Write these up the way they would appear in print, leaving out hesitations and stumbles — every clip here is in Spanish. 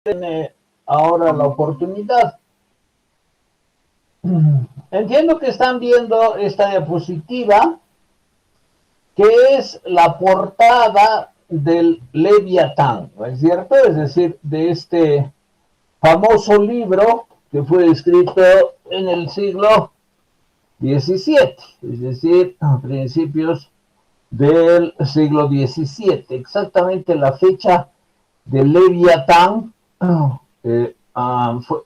tiene ahora la oportunidad. Entiendo que están viendo esta diapositiva, que es la portada del Leviatán, ¿no es cierto? Es decir, de este famoso libro que fue escrito en el siglo XVII, es decir, a principios del siglo XVII. Exactamente la fecha del Leviatán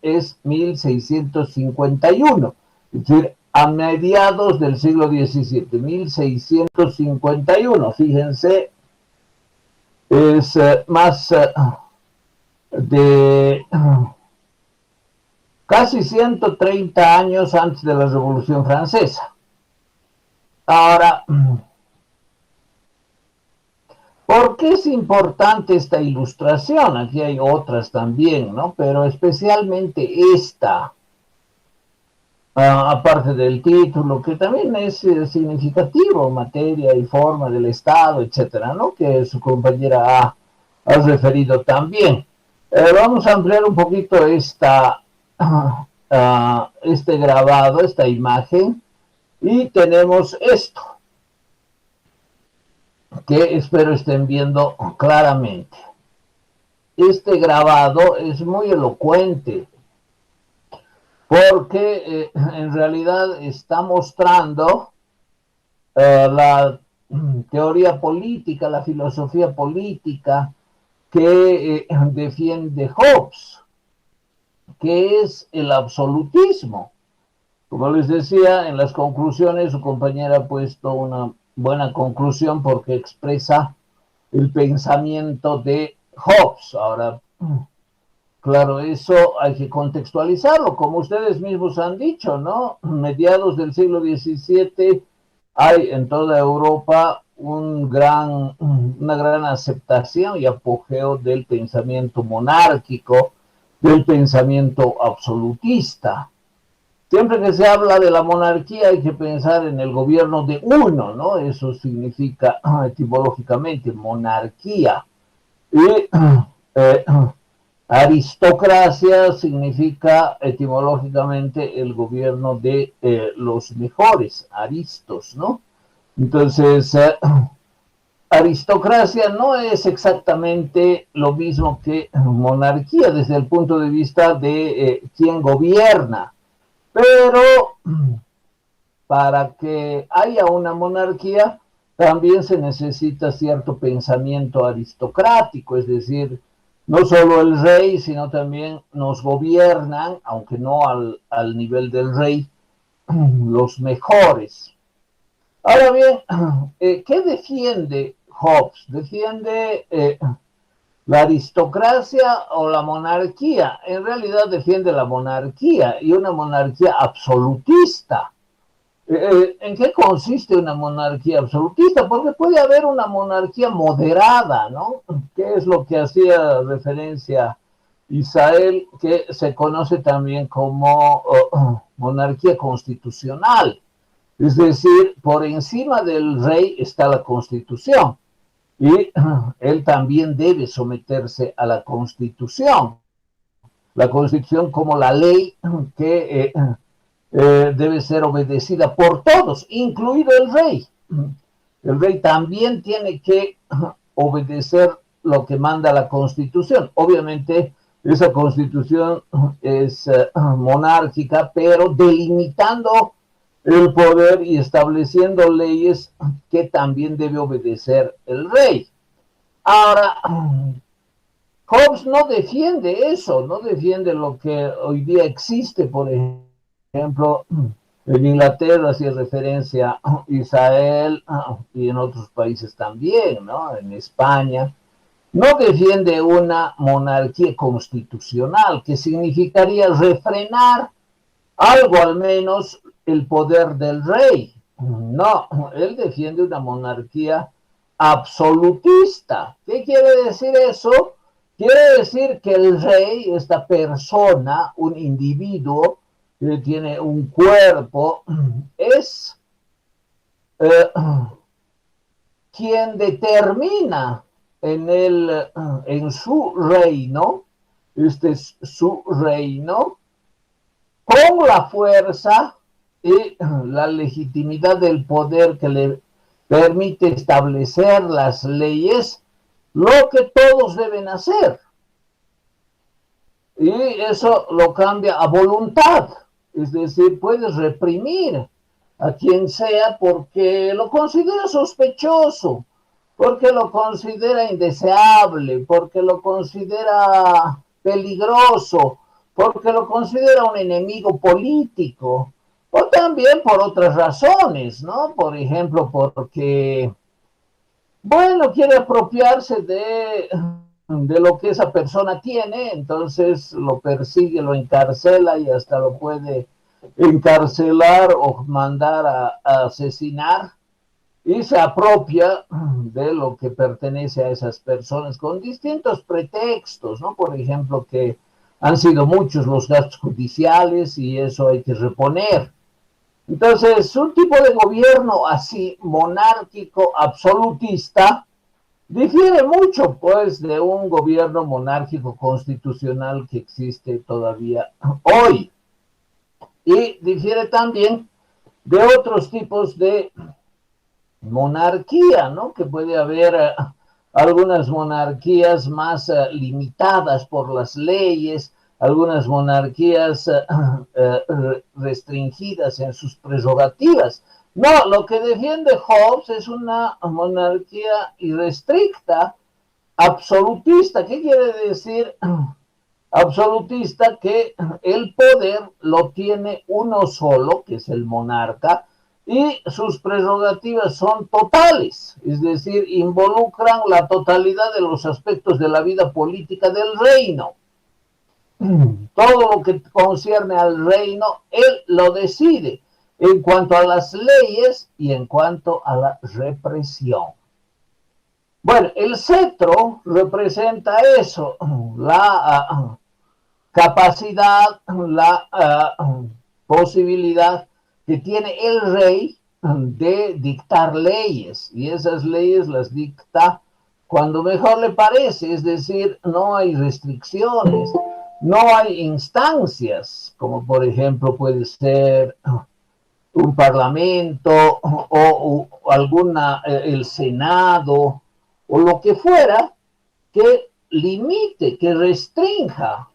es 1651, es decir, a mediados del siglo XVII, 1651. Fíjense, es más de casi 130 años antes de la Revolución Francesa. Ahora, ¿por qué es importante esta ilustración? Aquí hay otras también, ¿no? Pero especialmente esta, aparte del título, que también es significativo, materia y forma del Estado, etcétera, ¿no? Que su compañera ha referido también. Vamos a ampliar un poquito este grabado, esta imagen, y tenemos esto, que espero estén viendo claramente. Este grabado es muy elocuente, porque en realidad está mostrando la teoría política, la filosofía política que defiende Hobbes, que es el absolutismo. Como les decía, en las conclusiones su compañera ha puesto una buena conclusión porque expresa el pensamiento de Hobbes. Ahora, claro, eso hay que contextualizarlo, como ustedes mismos han dicho, ¿no? Mediados del siglo XVII hay en toda Europa una gran aceptación y apogeo del pensamiento monárquico, del pensamiento absolutista. Siempre que se habla de la monarquía hay que pensar en el gobierno de uno, ¿no? Eso significa etimológicamente monarquía. Y eh, aristocracia significa etimológicamente el gobierno de los mejores, aristos, ¿no? Entonces, aristocracia no es exactamente lo mismo que monarquía desde el punto de vista de quién gobierna, pero para que haya una monarquía también se necesita cierto pensamiento aristocrático, es decir, no solo el rey, sino también nos gobiernan, aunque no al nivel del rey, los mejores. Ahora bien, ¿qué defiende Hobbes? ¿Defiende la aristocracia o la monarquía? En realidad defiende la monarquía, y una monarquía absolutista. ¿En qué consiste una monarquía absolutista? Porque puede haber una monarquía moderada, ¿no? Que es lo que hacía referencia Israel, que se conoce también como monarquía constitucional. Es decir, por encima del rey está la constitución y él también debe someterse a la constitución. La constitución como la ley que debe ser obedecida por todos, incluido el rey. El rey también tiene que obedecer lo que manda la Constitución. Obviamente, esa Constitución es monárquica, pero delimitando el poder y estableciendo leyes que también debe obedecer el rey. Ahora, Hobbes no defiende eso, no defiende lo que hoy día existe, por ejemplo, en Inglaterra hacía referencia a Israel y en otros países también, ¿no? En España. No defiende una monarquía constitucional, que significaría refrenar algo al menos el poder del rey. No, él defiende una monarquía absolutista. ¿Qué quiere decir eso? Quiere decir que el rey, esta persona, un individuo que tiene un cuerpo, es eh, quien determina en su reino este es su reino, con la fuerza y la legitimidad del poder que le permite establecer las leyes, lo que todos deben hacer. Y eso lo cambia a voluntad, es decir, puedes reprimir a quien sea porque lo considera sospechoso, porque lo considera indeseable, porque lo considera peligroso, porque lo considera un enemigo político, o también por otras razones, ¿no? Por ejemplo, porque, bueno, quiere apropiarse de lo que esa persona tiene, entonces lo persigue, lo encarcela y hasta lo puede encarcelar o mandar a asesinar y se apropia de lo que pertenece a esas personas con distintos pretextos, ¿no? Por ejemplo, que han sido muchos los gastos judiciales y eso hay que reponer. Entonces, un tipo de gobierno así, monárquico, absolutista, difiere mucho, pues, de un gobierno monárquico constitucional que existe todavía hoy. Y difiere también de otros tipos de monarquía, ¿no? Que puede haber algunas monarquías más limitadas por las leyes, algunas monarquías restringidas en sus prerrogativas. No, lo que defiende Hobbes es una monarquía irrestricta, absolutista. ¿Qué quiere decir absolutista? Que el poder lo tiene uno solo, que es el monarca, y sus prerrogativas son totales, es decir, involucran la totalidad de los aspectos de la vida política del reino. Todo lo que concierne al reino, él lo decide en cuanto a las leyes y en cuanto a la represión. Bueno, el cetro representa eso, la capacidad, la posibilidad que tiene el rey de dictar leyes, y esas leyes las dicta cuando mejor le parece, es decir, no hay restricciones, no hay instancias, como por ejemplo puede ser un parlamento o alguna, el Senado, o lo que fuera, que limite, que restrinja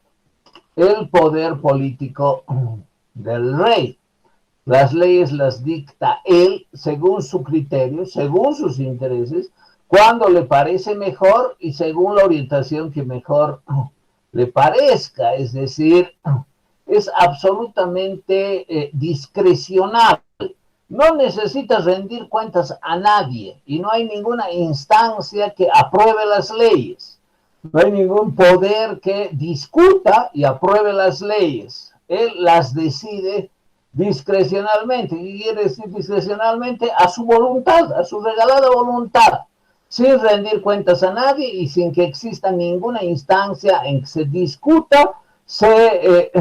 el poder político del rey. Las leyes las dicta él según su criterio, según sus intereses, cuando le parece mejor y según la orientación que mejor le parezca. Es decir, es absolutamente discrecional. No necesitas rendir cuentas a nadie y no hay ninguna instancia que apruebe las leyes. No hay ningún poder que discuta y apruebe las leyes. Él las decide discrecionalmente. ¿Qué quiere decir discrecionalmente? A su voluntad, a su regalada voluntad, sin rendir cuentas a nadie y sin que exista ninguna instancia en que se discuta, se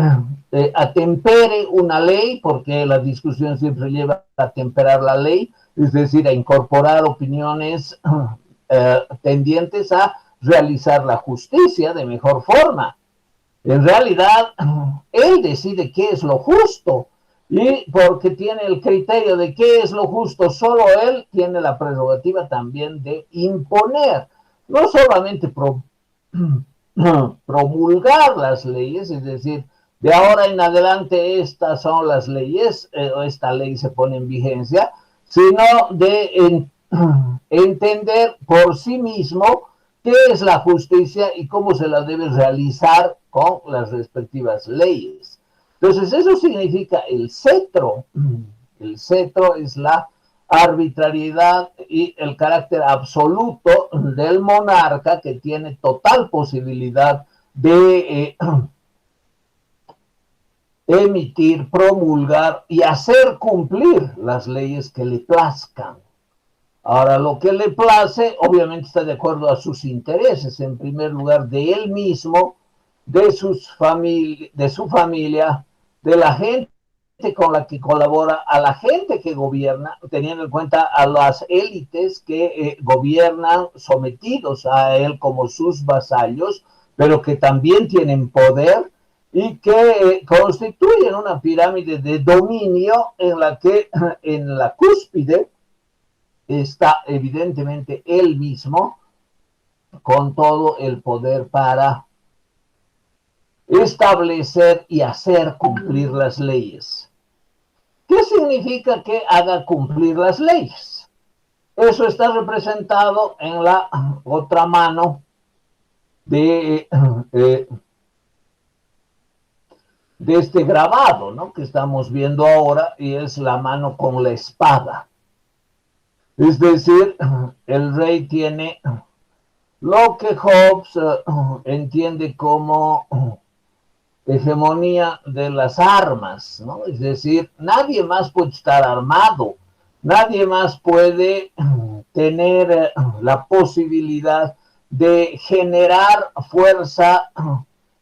atempere una ley, porque la discusión siempre lleva a atemperar la ley, es decir, a incorporar opiniones tendientes a realizar la justicia de mejor forma. En realidad, él decide qué es lo justo, y porque tiene el criterio de qué es lo justo, solo él tiene la prerrogativa también de imponer, no solamente promulgar las leyes, es decir, de ahora en adelante estas son las leyes, esta ley se pone en vigencia, sino de entender por sí mismo qué es la justicia y cómo se la debe realizar con las respectivas leyes. Entonces, eso significa el cetro. El cetro es la arbitrariedad y el carácter absoluto del monarca, que tiene total posibilidad de emitir, promulgar y hacer cumplir las leyes que le plazcan. Ahora, lo que le place, obviamente está de acuerdo a sus intereses, en primer lugar, de él mismo, de su familia, de la gente con la que colabora, a la gente que gobierna, teniendo en cuenta a las élites que gobiernan sometidos a él como sus vasallos, pero que también tienen poder y que constituyen una pirámide de dominio en la que en la cúspide está evidentemente él mismo con todo el poder para establecer y hacer cumplir las leyes. ¿Qué significa que haga cumplir las leyes? Eso está representado en la otra mano de este grabado, ¿no?, que estamos viendo ahora, y es la mano con la espada. Es decir, el rey tiene lo que Hobbes entiende como hegemonía de las armas, ¿no? Es decir, nadie más puede estar armado, nadie más puede tener la posibilidad de generar fuerza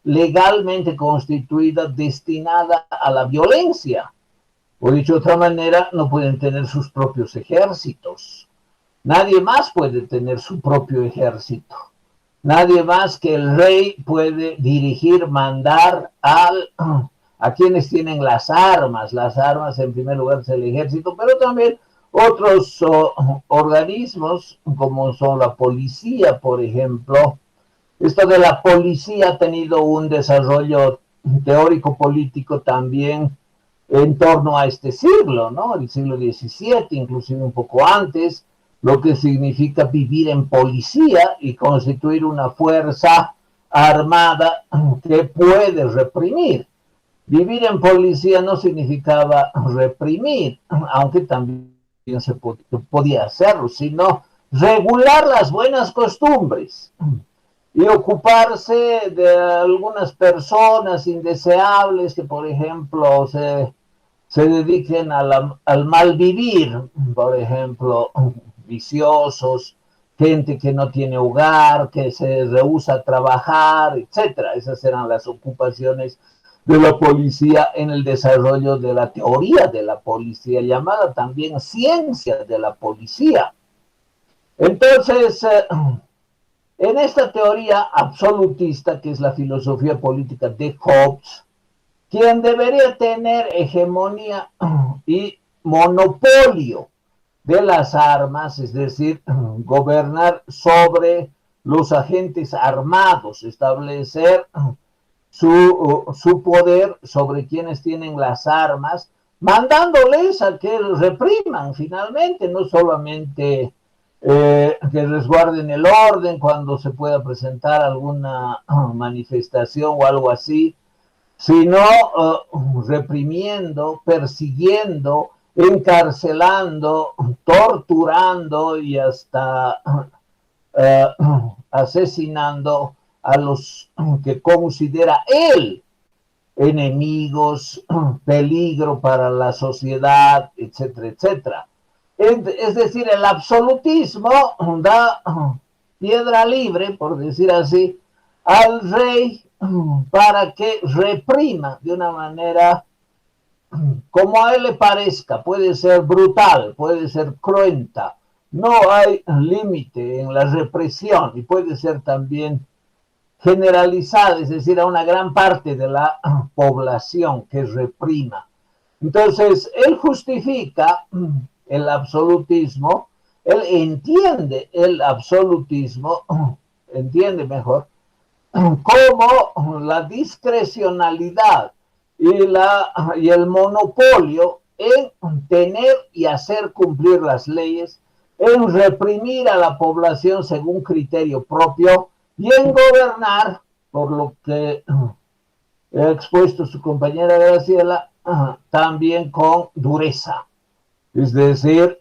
legalmente constituida destinada a la violencia. O dicho de otra manera, no pueden tener sus propios ejércitos. Nadie más puede tener su propio ejército. Nadie más que el rey puede dirigir, mandar a quienes tienen las armas. Las armas en primer lugar es el ejército, pero también otros organismos como son la policía, por ejemplo. Esto de la policía ha tenido un desarrollo teórico político también en torno a este siglo, ¿no? El siglo XVII, inclusive un poco antes, lo que significa vivir en policía y constituir una fuerza armada que puede reprimir. Vivir en policía no significaba reprimir, aunque también se podía hacerlo, sino regular las buenas costumbres y ocuparse de algunas personas indeseables que, por ejemplo, se dediquen al mal vivir, por ejemplo, viciosos, gente que no tiene hogar, que se rehúsa a trabajar, etcétera. Esas eran las ocupaciones de la policía en el desarrollo de la teoría de la policía, llamada también ciencia de la policía. Entonces, en esta teoría absolutista, que es la filosofía política de Hobbes, quien debería tener hegemonía y monopolio de las armas, es decir, gobernar sobre los agentes armados, establecer su poder sobre quienes tienen las armas, mandándoles a que repriman finalmente, no solamente que resguarden el orden cuando se pueda presentar alguna manifestación o algo así, sino reprimiendo, persiguiendo, encarcelando, torturando y hasta asesinando a los que considera él enemigos, peligro para la sociedad, etcétera, etcétera. Es decir, el absolutismo da piedra libre, por decir así, al rey para que reprima de una manera como a él le parezca. Puede ser brutal, puede ser cruenta, no hay límite en la represión y puede ser también generalizada, es decir, a una gran parte de la población que reprima. Entonces, él justifica el absolutismo, él entiende el absolutismo, entiende mejor, como la discrecionalidad y el monopolio en tener y hacer cumplir las leyes, en reprimir a la población según criterio propio y en gobernar, por lo que ha expuesto su compañera Graciela, también con dureza. Es decir,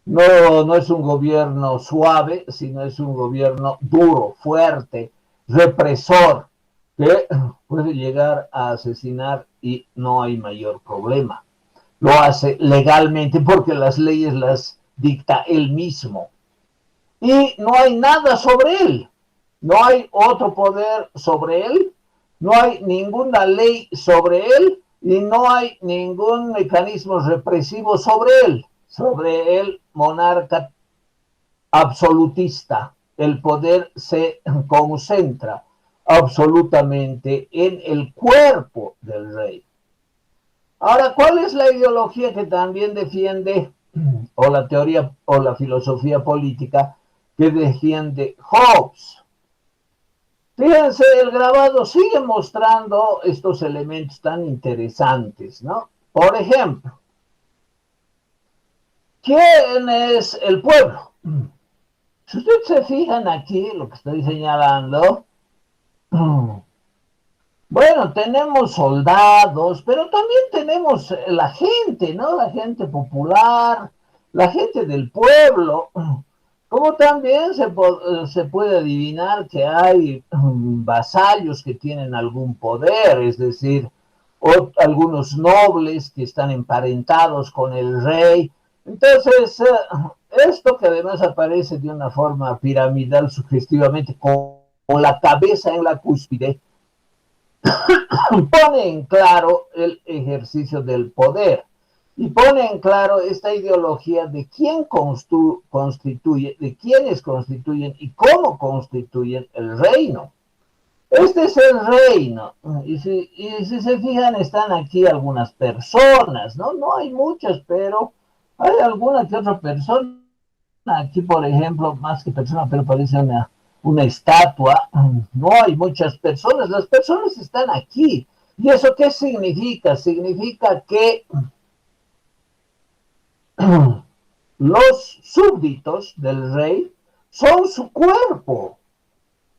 no es un gobierno suave, sino es un gobierno duro, fuerte, represor, que puede llegar a asesinar y no hay mayor problema. Lo hace legalmente porque las leyes las dicta él mismo. Y no hay nada sobre él. No hay otro poder sobre él. No hay ninguna ley sobre él. Y no hay ningún mecanismo represivo sobre el monarca absolutista. El poder se concentra absolutamente en el cuerpo del rey. Ahora, ¿cuál es la ideología que también defiende, o la teoría o la filosofía política que defiende Hobbes? Fíjense, el grabado sigue mostrando estos elementos tan interesantes, ¿no? Por ejemplo, ¿quién es el pueblo? Si ustedes se fijan aquí, lo que estoy señalando, bueno, tenemos soldados, pero también tenemos la gente, ¿no? La gente popular, la gente del pueblo. Como también se puede adivinar que hay vasallos que tienen algún poder, es decir, algunos nobles que están emparentados con el rey. Entonces, esto que además aparece de una forma piramidal sugestivamente, con la cabeza en la cúspide, pone en claro el ejercicio del poder y pone en claro esta ideología de quién constituye, de quiénes constituyen y cómo constituyen el reino. Este es el reino, y si se fijan, están aquí algunas personas, ¿no? No hay muchas, pero hay alguna que otra persona. Aquí, por ejemplo, más que persona, pero parece una estatua. No hay muchas personas, las personas están aquí. ¿Y eso qué significa? Significa que los súbditos del rey son su cuerpo.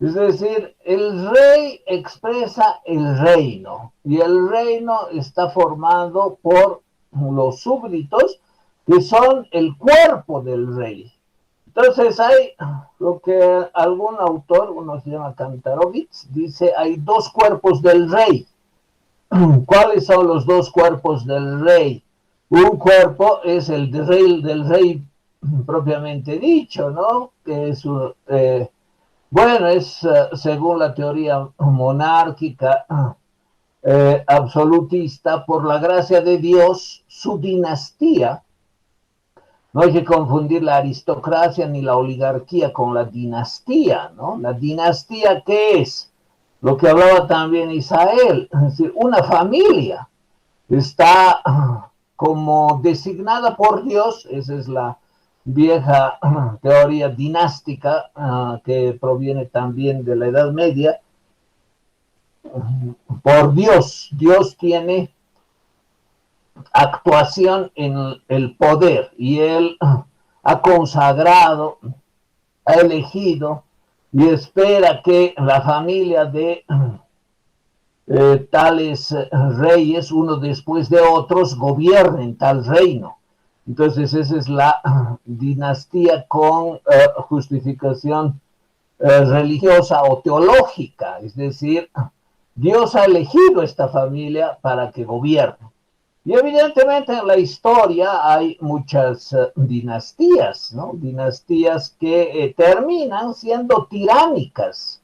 Es decir, el rey expresa el reino y el reino está formado por los súbditos que son el cuerpo del rey. Entonces hay lo que algún autor, uno se llama Kantarovich, dice hay dos cuerpos del rey. ¿Cuáles son los dos cuerpos del rey? Un cuerpo es el del rey propiamente dicho, ¿no? Que es bueno, es según la teoría monárquica absolutista, por la gracia de Dios, su dinastía. No hay que confundir la aristocracia ni la oligarquía con la dinastía, ¿no? La dinastía, ¿qué es? Lo que hablaba también Isael, es decir, una familia está como designada por Dios, esa es la vieja teoría dinástica que proviene también de la Edad Media, por Dios. Dios tiene actuación en el poder y él ha consagrado, ha elegido y espera que la familia de tales reyes, uno después de otros, gobiernen tal reino. Entonces esa es la dinastía con justificación religiosa o teológica, es decir, Dios ha elegido esta familia para que gobierne. Y evidentemente en la historia hay muchas dinastías, ¿no? Dinastías que terminan siendo tiránicas.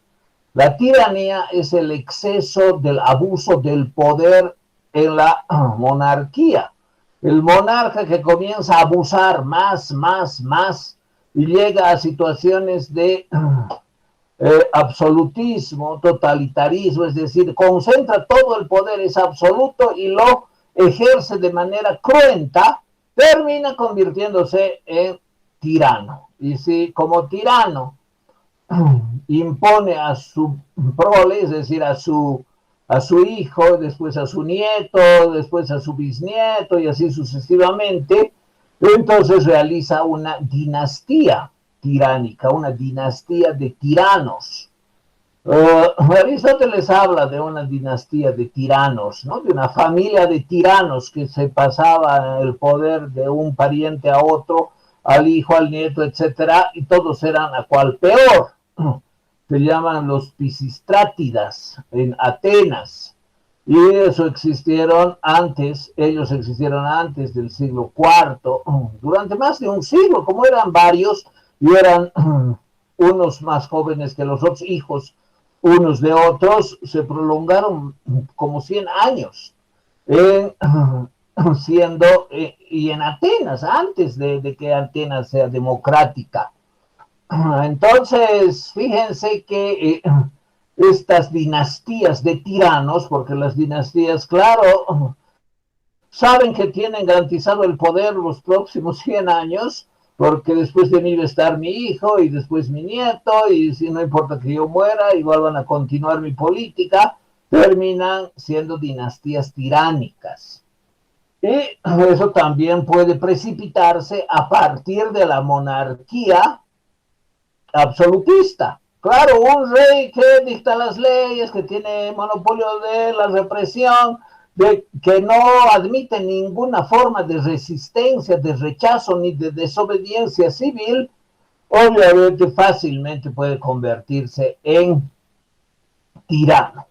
La tiranía es el exceso del abuso del poder en la monarquía. El monarca que comienza a abusar más y llega a situaciones de absolutismo, totalitarismo, es decir, concentra todo el poder, es absoluto y lo ejerce de manera cruenta, termina convirtiéndose en tirano. Y si como tirano impone a su prole, es decir, a su hijo, después a su nieto, después a su bisnieto y así sucesivamente, entonces realiza una dinastía tiránica, una dinastía de tiranos. Aristóteles habla de una dinastía de tiranos, ¿no? De una familia de tiranos que se pasaba el poder de un pariente a otro, al hijo, al nieto, etcétera, y todos eran a cual peor. Se llaman los Pisistrátidas en Atenas. Y eso ellos existieron antes del siglo IV, durante más de un siglo, como eran varios, y eran unos más jóvenes que los otros hijos, unos de otros, se prolongaron como 100 años, y en Atenas, antes de que Atenas sea democrática. Entonces, fíjense que estas dinastías de tiranos, porque las dinastías, claro, saben que tienen garantizado el poder los próximos 100 años, porque después de mí va a estar mi hijo y después mi nieto, y si no importa que yo muera, igual van a continuar mi política, terminan siendo dinastías tiránicas. Y eso también puede precipitarse a partir de la monarquía absolutista. Claro, un rey que dicta las leyes, que tiene monopolio de la represión, que no admite ninguna forma de resistencia, de rechazo ni de desobediencia civil, obviamente fácilmente puede convertirse en tirano.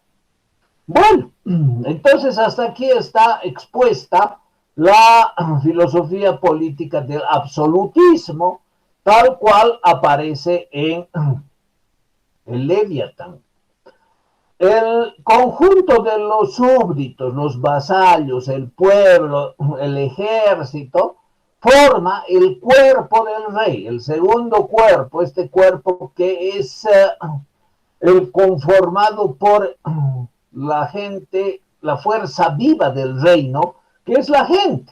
Bueno, entonces hasta aquí está expuesta la filosofía política del absolutismo, tal cual aparece en el Leviatán. El conjunto de los súbditos, los vasallos, el pueblo, el ejército, forma el cuerpo del rey, el segundo cuerpo, este cuerpo que es el conformado por la gente, la fuerza viva del reino, que es la gente,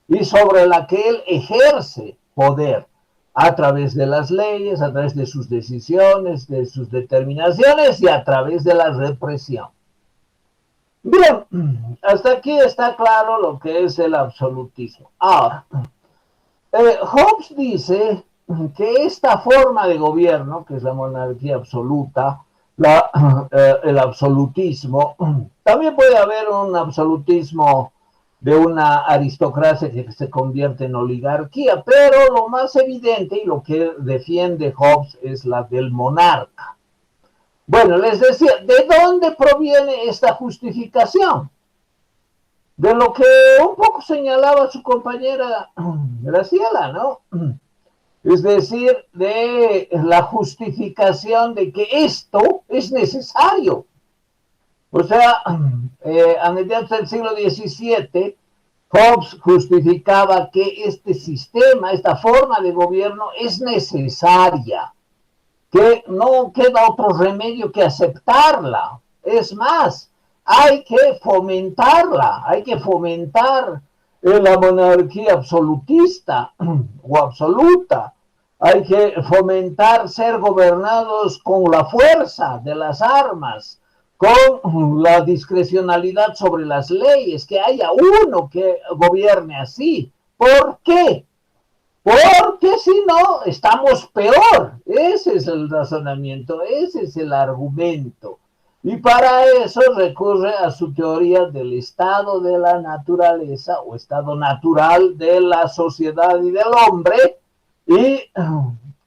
y sobre la que él ejerce poder a través de las leyes, a través de sus decisiones, de sus determinaciones y a través de la represión. Bien, hasta aquí está claro lo que es el absolutismo. Ahora, Hobbes dice que esta forma de gobierno, que es la monarquía absoluta, el absolutismo, también puede haber un absolutismo de una aristocracia que se convierte en oligarquía, pero lo más evidente y lo que defiende Hobbes es la del monarca. Bueno, les decía, ¿de dónde proviene esta justificación? De lo que un poco señalaba su compañera Graciela, ¿no? Es decir, de la justificación de que esto es necesario. O sea, a mediados del siglo XVII, Hobbes justificaba que este sistema, esta forma de gobierno es necesaria, que no queda otro remedio que aceptarla. Es más, hay que fomentarla, hay que fomentar la monarquía absolutista o absoluta. Hay que fomentar ser gobernados con la fuerza de las armas, con la discrecionalidad sobre las leyes, que haya uno que gobierne así. ¿Por qué? Porque si no, estamos peor. Ese es el razonamiento, ese es el argumento. Y para eso recurre a su teoría del estado de la naturaleza o estado natural de la sociedad y del hombre y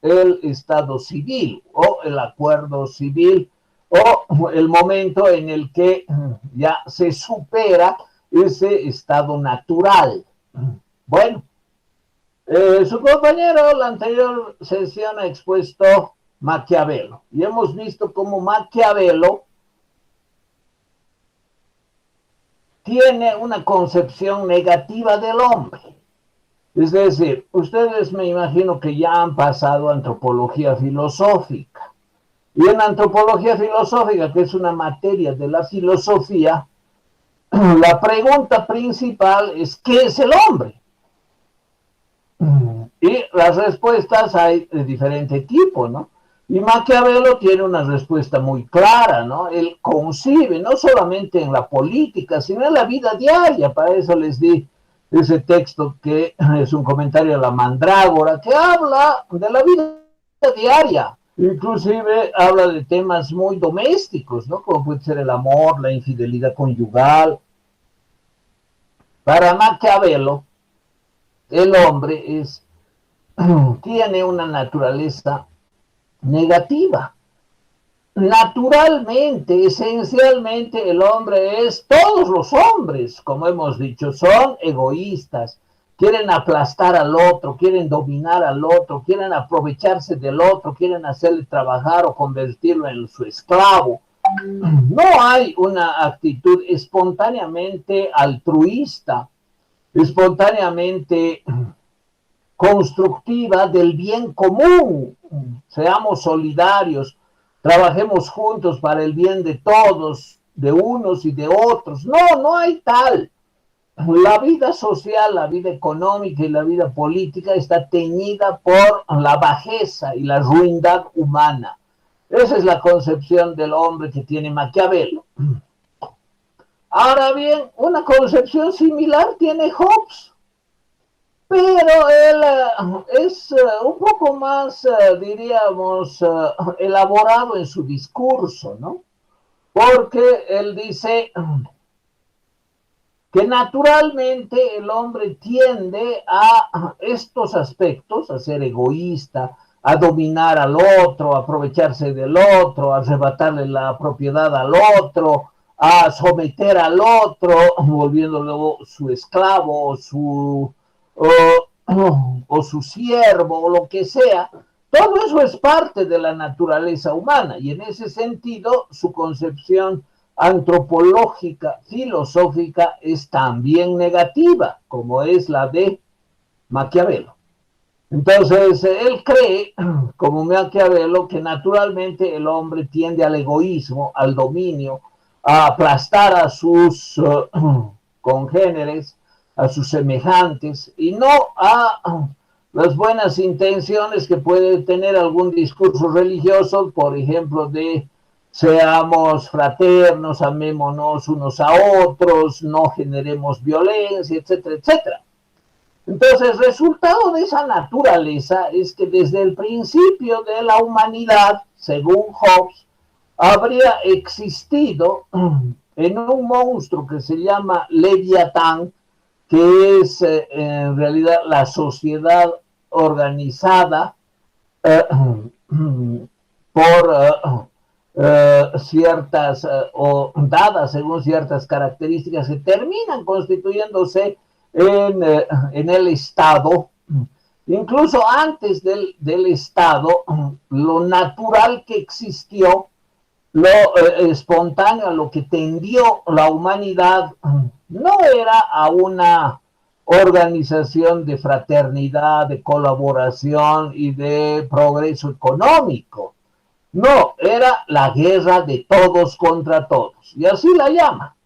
el estado civil o el acuerdo civil o el momento en el que ya se supera ese estado natural. Bueno, su compañero en la anterior sesión ha expuesto Maquiavelo y hemos visto cómo Maquiavelo tiene una concepción negativa del hombre. Es decir, ustedes me imagino que ya han pasado a antropología filosófica. Y en antropología filosófica, que es una materia de la filosofía, la pregunta principal es ¿qué es el hombre? Y las respuestas hay de diferente tipo, ¿no? Y Maquiavelo tiene una respuesta muy clara, ¿no? Él concibe, no solamente en la política, sino en la vida diaria. Para eso les di ese texto que es un comentario a la Mandrágora, que habla de la vida diaria. Inclusive habla de temas muy domésticos, ¿no? Como puede ser el amor, la infidelidad conyugal. Para Maquiavelo, el hombre tiene una naturaleza negativa. Naturalmente, esencialmente, el hombre todos los hombres, como hemos dicho, son egoístas, quieren aplastar al otro, quieren dominar al otro, quieren aprovecharse del otro, quieren hacerle trabajar o convertirlo en su esclavo. No hay una actitud espontáneamente altruista, espontáneamente constructiva del bien común. Seamos solidarios, trabajemos juntos para el bien de todos, de unos y de otros. No, no hay tal. La vida social, la vida económica y la vida política está teñida por la bajeza y la ruindad humana. Esa es la concepción del hombre que tiene Maquiavelo. Ahora bien, una concepción similar tiene Hobbes, pero él es un poco más, diríamos, elaborado en su discurso, ¿no? Porque él dice que naturalmente el hombre tiende a estos aspectos, a ser egoísta, a dominar al otro, a aprovecharse del otro, a arrebatarle la propiedad al otro, a someter al otro, volviéndolo su esclavo o su siervo o lo que sea. Todo eso es parte de la naturaleza humana y en ese sentido su concepción antropológica, filosófica, es también negativa, como es la de Maquiavelo. Entonces, él cree, como Maquiavelo, que naturalmente el hombre tiende al egoísmo, al dominio, a aplastar a sus congéneres, a sus semejantes, y no a las buenas intenciones que puede tener algún discurso religioso, por ejemplo, de seamos fraternos, amémonos unos a otros, no generemos violencia, etcétera, etcétera. Entonces, el resultado de esa naturaleza es que desde el principio de la humanidad, según Hobbes, habría existido en un monstruo que se llama Leviatán, que es en realidad la sociedad organizada por ciertas o dadas según ciertas características que terminan constituyéndose en el Estado. Incluso antes del Estado, lo natural que existió, lo espontáneo, a lo que tendió la humanidad, no era a una organización de fraternidad, de colaboración y de progreso económico. No, era la guerra de todos contra todos, y así la llama.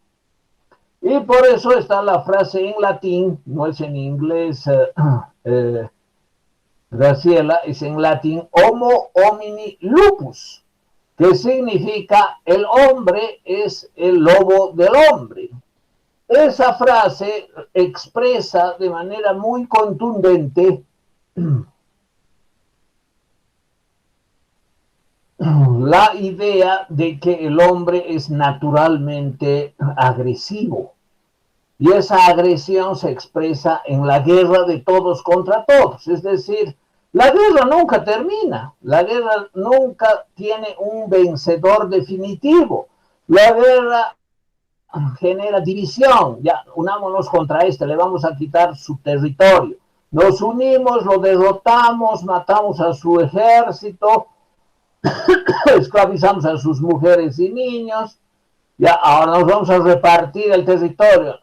Y por eso está la frase en latín, no es en inglés, Graciela, es en latín, homo homini lupus, que significa el hombre es el lobo del hombre. Esa frase expresa de manera muy contundente la idea de que el hombre es naturalmente agresivo. Y esa agresión se expresa en la guerra de todos contra todos. Es decir, la guerra nunca termina. La guerra nunca tiene un vencedor definitivo. La guerra genera división. Ya, unámonos contra este, le vamos a quitar su territorio. Nos unimos, lo derrotamos, matamos a su ejército, esclavizamos a sus mujeres y niños. Ya, ahora nos vamos a repartir el territorio.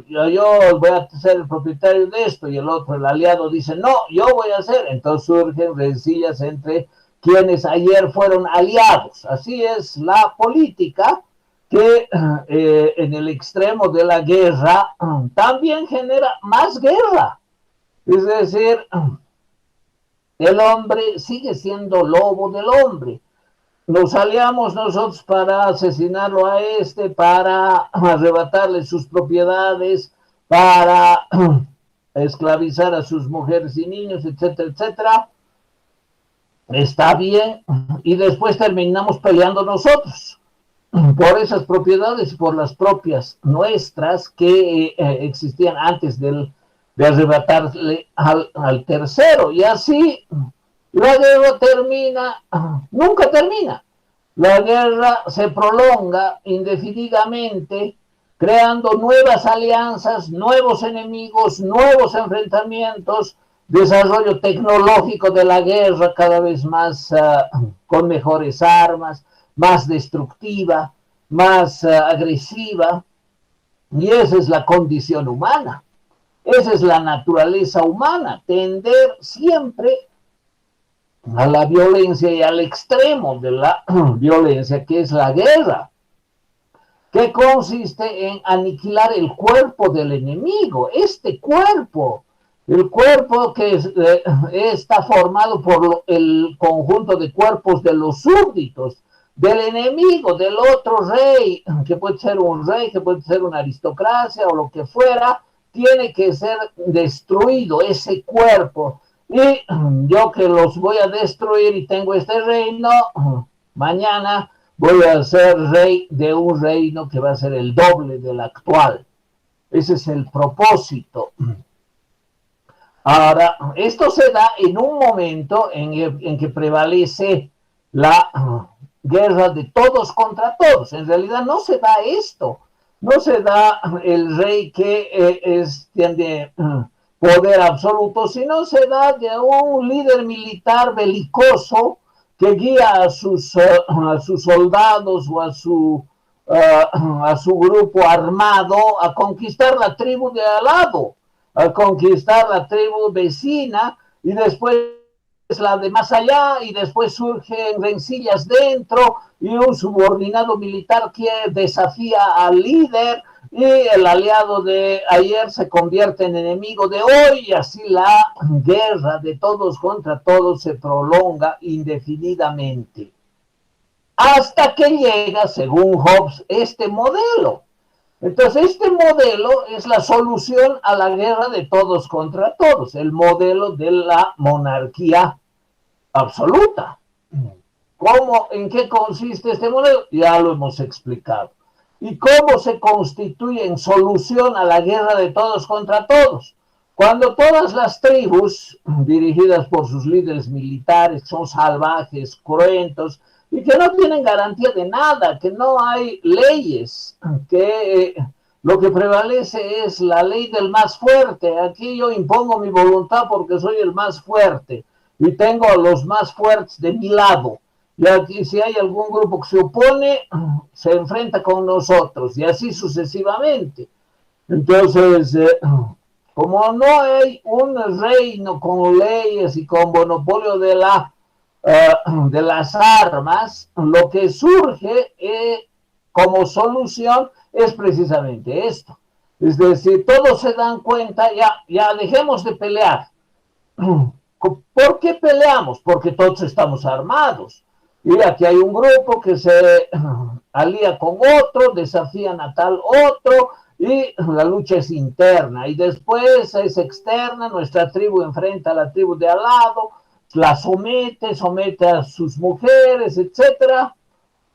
Yo voy a ser el propietario de esto, y el otro, el aliado, dice, no, yo voy a ser. Entonces surgen rencillas entre quienes ayer fueron aliados. Así es la política, que en el extremo de la guerra también genera más guerra. Es decir, el hombre sigue siendo lobo del hombre. Nos aliamos nosotros para asesinarlo a este, para arrebatarle sus propiedades, para esclavizar a sus mujeres y niños, etcétera, etcétera. Está bien, y después terminamos peleando nosotros por esas propiedades y por las propias nuestras que existían antes de arrebatarle al tercero. Y así la guerra termina, nunca termina. La guerra se prolonga indefinidamente, creando nuevas alianzas, nuevos enemigos, nuevos enfrentamientos, desarrollo tecnológico de la guerra cada vez más con mejores armas, más destructiva, más agresiva. Y esa es la condición humana. Esa es la naturaleza humana, tender siempre a la violencia y al extremo de la violencia, que es la guerra, que consiste en aniquilar el cuerpo del enemigo, este cuerpo, el cuerpo que está formado por el conjunto de cuerpos de los súbditos, del enemigo, del otro rey, que puede ser un rey, que puede ser una aristocracia o lo que fuera, tiene que ser destruido ese cuerpo. Y yo que los voy a destruir y tengo este reino, mañana voy a ser rey de un reino que va a ser el doble del actual. Ese es el propósito. Ahora, esto se da en un momento en que prevalece la guerra de todos contra todos. En realidad no se da esto. No se da el rey que tiene poder absoluto, sino se da de un líder militar belicoso que guía a sus soldados o a su grupo armado a conquistar la tribu de al lado, a conquistar la tribu vecina y después la de más allá y después surgen rencillas dentro y un subordinado militar que desafía al líder y el aliado de ayer se convierte en enemigo de hoy y así la guerra de todos contra todos se prolonga indefinidamente hasta que llega, según Hobbes, este modelo. Entonces, este modelo es la solución a la guerra de todos contra todos, el modelo de la monarquía absoluta. ¿Cómo, en qué consiste este modelo? Ya lo hemos explicado. ¿Y cómo se constituye en solución a la guerra de todos contra todos? Cuando todas las tribus, dirigidas por sus líderes militares, son salvajes, cruentos, y que no tienen garantía de nada, que no hay leyes, que lo que prevalece es la ley del más fuerte. Aquí yo impongo mi voluntad porque soy el más fuerte y tengo a los más fuertes de mi lado. Y aquí si hay algún grupo que se opone, se enfrenta con nosotros y así sucesivamente. Entonces, como no hay un reino con leyes y con monopolio de las armas, lo que surge como solución es precisamente esto. Es decir, todos se dan cuenta, ya dejemos de pelear. ¿Por qué peleamos? Porque todos estamos armados. Y aquí hay un grupo que se alía con otro, desafían a tal otro, y la lucha es interna. Y después es externa, nuestra tribu enfrenta a la tribu de al lado, la somete a sus mujeres, etcétera,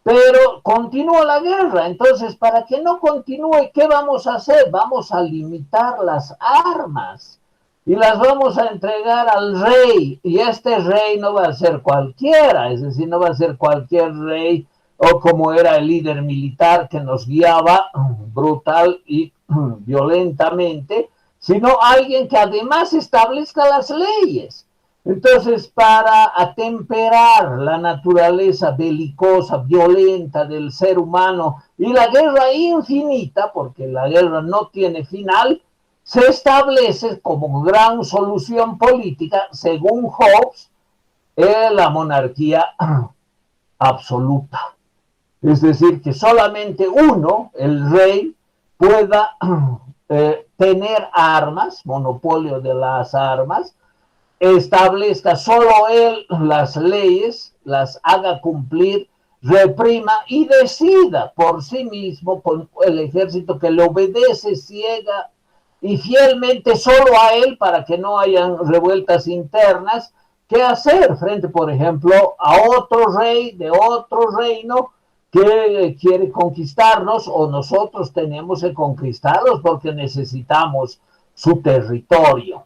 pero continúa la guerra. Entonces, para que no continúe, ¿qué vamos a hacer? Vamos a limitar las armas y las vamos a entregar al rey, y este rey no va a ser cualquiera, es decir, no va a ser cualquier rey o como era el líder militar que nos guiaba brutal y violentamente, sino alguien que además establezca las leyes. Entonces, para atemperar la naturaleza belicosa, violenta del ser humano y la guerra infinita, porque la guerra no tiene final, se establece como gran solución política, según Hobbes, la monarquía absoluta. Es decir, que solamente uno, el rey, pueda tener armas, monopolio de las armas, establezca solo él las leyes, las haga cumplir, reprima y decida por sí mismo, con el ejército que le obedece ciega y fielmente solo a él para que no hayan revueltas internas, qué hacer frente, por ejemplo, a otro rey de otro reino que quiere conquistarnos o nosotros tenemos que conquistarlos porque necesitamos su territorio.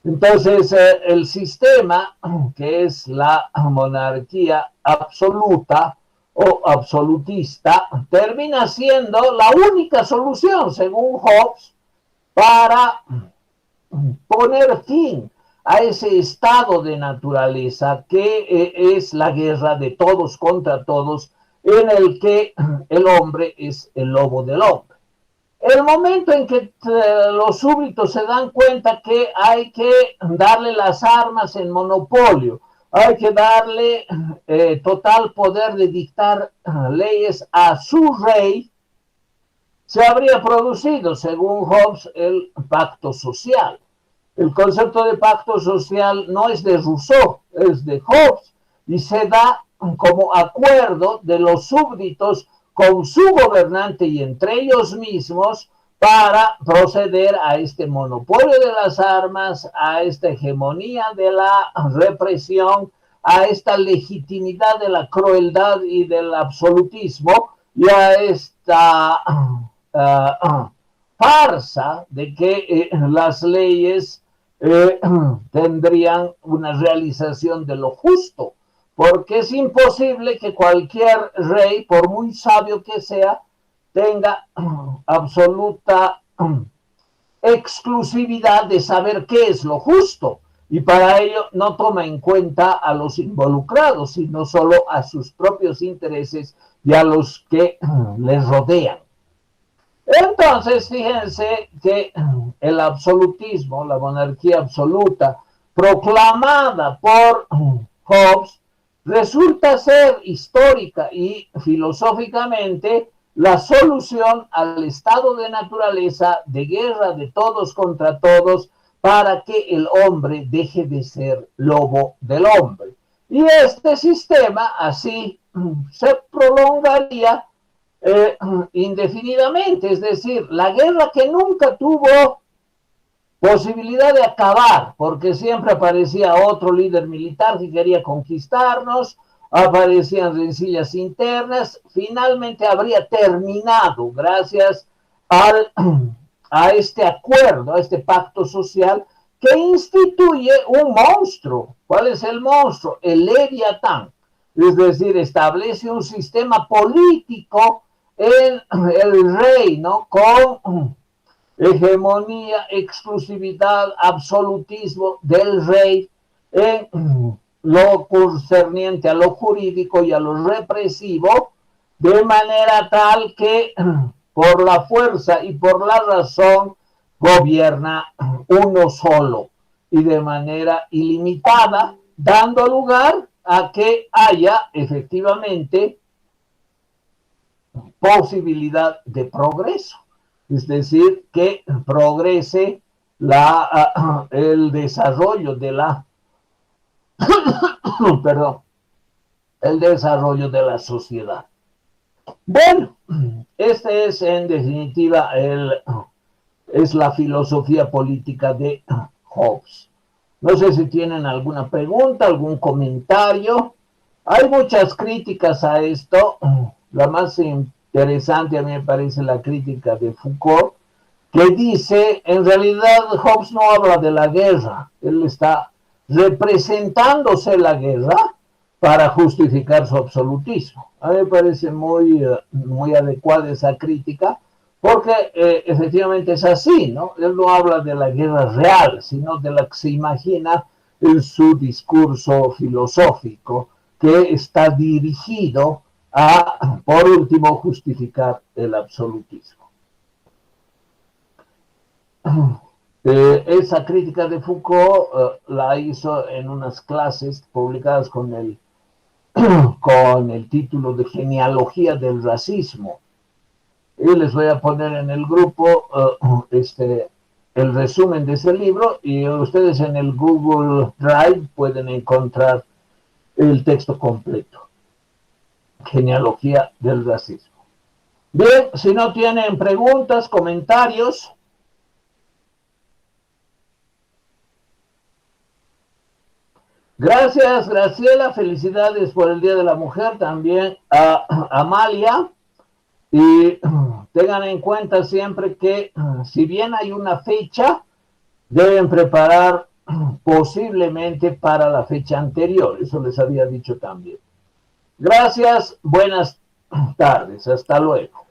Entonces, el sistema, que es la monarquía absoluta o absolutista, termina siendo la única solución, según Hobbes, para poner fin a ese estado de naturaleza que es la guerra de todos contra todos, en el que el hombre es el lobo del hombre. El momento en que los súbditos se dan cuenta que hay que darle las armas en monopolio hay que darle total poder de dictar leyes a su rey, se habría producido, según Hobbes, el pacto social. El concepto de pacto social no es de Rousseau, es de Hobbes, y se da como acuerdo de los súbditos con su gobernante y entre ellos mismos para proceder a este monopolio de las armas, a esta hegemonía de la represión, a esta legitimidad de la crueldad y del absolutismo y a esta farsa de que las leyes tendrían una realización de lo justo, porque es imposible que cualquier rey, por muy sabio que sea, tenga absoluta exclusividad de saber qué es lo justo, y para ello no toma en cuenta a los involucrados, sino solo a sus propios intereses y a los que les rodean. Entonces, fíjense que el absolutismo, la monarquía absoluta, proclamada por Hobbes, resulta ser histórica y filosóficamente la solución al estado de naturaleza de guerra de todos contra todos para que el hombre deje de ser lobo del hombre. Y este sistema así se prolongaría indefinidamente, es decir, la guerra que nunca tuvo posibilidad de acabar, porque siempre aparecía otro líder militar que quería conquistarnos, aparecían rencillas internas, finalmente habría terminado gracias a este acuerdo, a este pacto social que instituye un monstruo. ¿Cuál es el monstruo? El Leviatán. Es decir, establece un sistema político en el reino con hegemonía, exclusividad, absolutismo del rey en lo concerniente a lo jurídico y a lo represivo, de manera tal que por la fuerza y por la razón gobierna uno solo y de manera ilimitada, dando lugar a que haya efectivamente posibilidad de progreso, es decir, que progrese el desarrollo de la perdón, el desarrollo de la sociedad. Bueno, este es en definitiva es la filosofía política de Hobbes. No sé si tienen alguna pregunta, algún comentario. Hay muchas críticas a esto. La más interesante a mí me parece la crítica de Foucault, que dice, en realidad Hobbes no habla de la guerra, él está representándose la guerra para justificar su absolutismo. A mí me parece muy adecuada esa crítica, porque efectivamente es así, ¿no? Él no habla de la guerra real, sino de la que se imagina en su discurso filosófico, que está dirigido a, por último, justificar el absolutismo. Esa crítica de Foucault la hizo en unas clases publicadas con el título de Genealogía del Racismo. Y les voy a poner en el grupo el resumen de ese libro, y ustedes en el Google Drive pueden encontrar el texto completo. Genealogía del Racismo. Bien, si no tienen preguntas, comentarios. Gracias, Graciela, felicidades por el Día de la Mujer, también a Amalia, y tengan en cuenta siempre que si bien hay una fecha, deben preparar posiblemente para la fecha anterior, eso les había dicho también. Gracias, buenas tardes, hasta luego.